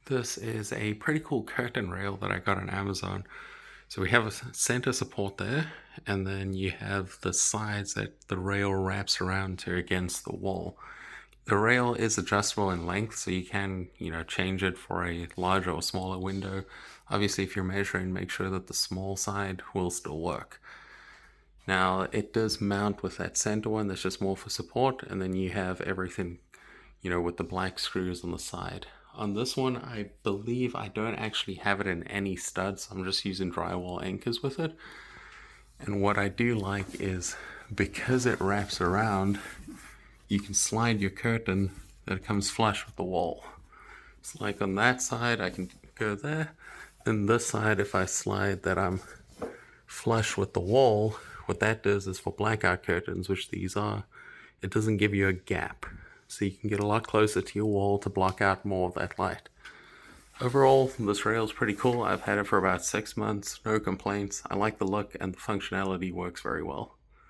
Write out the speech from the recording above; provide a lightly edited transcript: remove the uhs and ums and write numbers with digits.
This is a pretty cool curtain rail that I got on Amazon. So we have a center support there, and then you have the sides that the rail wraps around to against the wall. The rail is adjustable in length, so you can, change it for a larger or smaller window. Obviously, if you're measuring, make sure that the small side will still work. Now, it does mount with that center one that's just more for support, and then you have everything, with the black screws on the side. On this one, I believe I don't actually have it in any studs. I'm just using drywall anchors with it. And what I do like is because it wraps around, you can slide your curtain that it comes flush with the wall. It's like on that side, I can go there. Then this side, if I slide that I'm flush with the wall, what that does is for blackout curtains, which these are, it doesn't give you a gap. So you can get a lot closer to your wall to block out more of that light. Overall, this rail is pretty cool. I've had it for about 6 months, no complaints. I like the look and the functionality works very well.